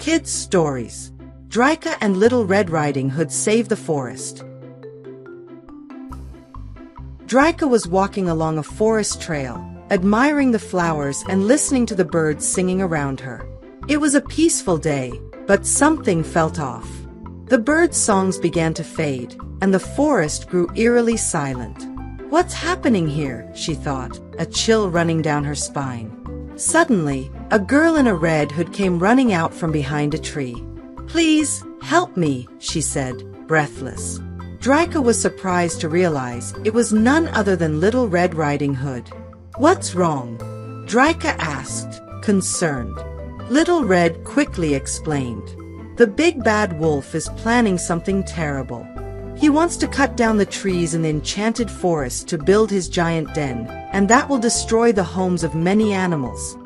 Kids' Stories. Drica and Little Red Riding Hood Save the Forest. Drica was walking along a forest trail, admiring the flowers and listening to the birds singing around her. It was a peaceful day, but something felt off. The birds' songs began to fade, and the forest grew eerily silent. "What's happening here?" she thought, a chill running down her spine. Suddenly, a girl in a red hood came running out from behind a tree. "Please, help me," she said, breathless. Drica was surprised to realize it was none other than Little Red Riding Hood. "What's wrong?" Drica asked, concerned. Little Red quickly explained. "The big bad wolf is planning something terrible. He wants to cut down the trees in the enchanted forest to build his giant den, and that will destroy the homes of many animals."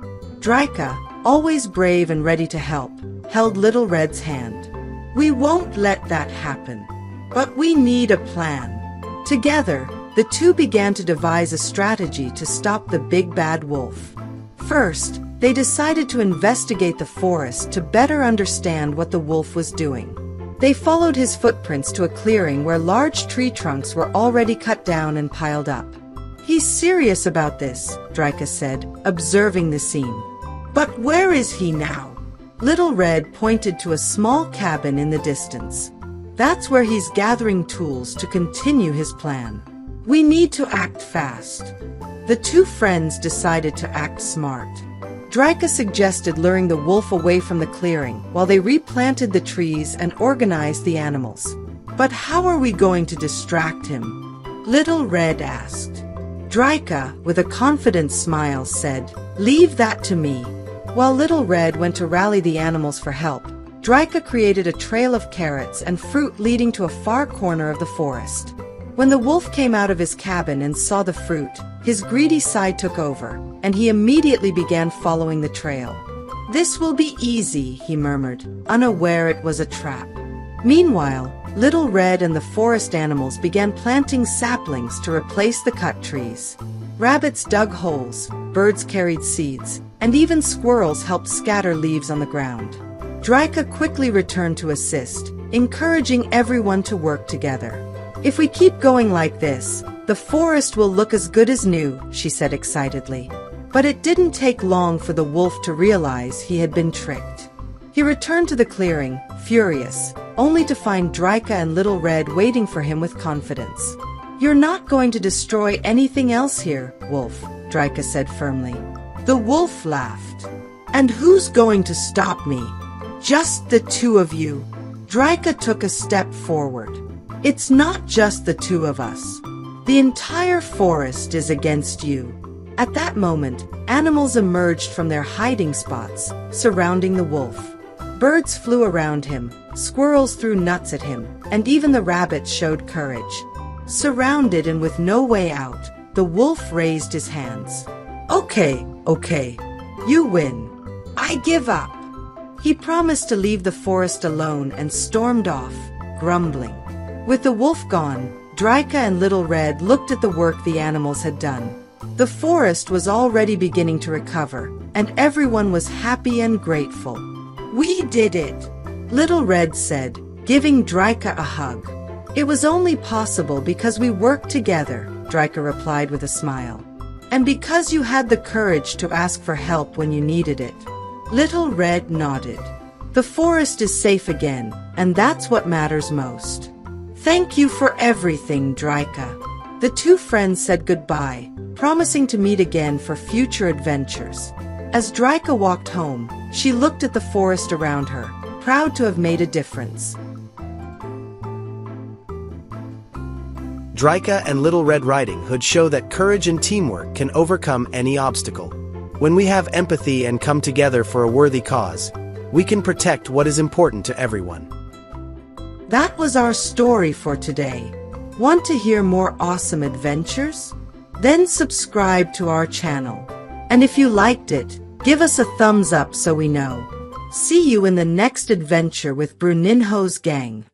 Drica, always brave and ready to help, held Little Red's hand. "We won't let that happen. But we need a plan." Together, the two began to devise a strategy to stop the big bad wolf. First, they decided to investigate the forest to better understand what the wolf was doing. They followed his footprints to a clearing where large tree trunks were already cut down and piled up. "He's serious about this," Drica said, observing the scene. "But where is he now?" Little Red pointed to a small cabin in the distance. "That's where he's gathering tools to continue his plan. We need to act fast." The two friends decided to act smart. Drica suggested luring the wolf away from the clearing while they replanted the trees and organized the animals. "But how are we going to distract him?" Little Red asked. Drica, with a confident smile, said, "Leave that to me." While Little Red went to rally the animals for help, Drica created a trail of carrots and fruit leading to a far corner of the forest. When the wolf came out of his cabin and saw the fruit, his greedy side took over, and he immediately began following the trail. "This will be easy," he murmured, unaware it was a trap. Meanwhile, Little Red and the forest animals began planting saplings to replace the cut trees. Rabbits dug holes, birds carried seeds, and even squirrels helped scatter leaves on the ground. Drica quickly returned to assist, encouraging everyone to work together. "If we keep going like this, the forest will look as good as new," she said excitedly. But it didn't take long for the wolf to realize he had been tricked. He returned to the clearing, furious, only to find Drica and Little Red waiting for him with confidence. "You're not going to destroy anything else here, Wolf," Drica said firmly. The wolf laughed. "And who's going to stop me?" "Just the two of you." Drica took a step forward. "It's not just the two of us. The entire forest is against you." At that moment, animals emerged from their hiding spots, surrounding the wolf. Birds flew around him, squirrels threw nuts at him, and even the rabbits showed courage. Surrounded and with no way out, the wolf raised his hands. Okay, you win. I give up." He promised to leave the forest alone and stormed off, grumbling. With the wolf gone, Drica and Little Red looked at the work the animals had done. The forest was already beginning to recover, and everyone was happy and grateful. "We did it," Little Red said, giving Drica a hug. "It was only possible because we worked together," Drica replied with a smile. "And because you had the courage to ask for help when you needed it." Little Red nodded. "The forest is safe again, and that's what matters most." "Thank you for everything, Drica." The two friends said goodbye, promising to meet again for future adventures. As Drica walked home, she looked at the forest around her, proud to have made a difference. Drica and Little Red Riding Hood show that courage and teamwork can overcome any obstacle. When we have empathy and come together for a worthy cause, we can protect what is important to everyone. That was our story for today. Want to hear more awesome adventures? Then subscribe to our channel. And if you liked it, give us a thumbs up so we know. See you in the next adventure with Bruninho's gang.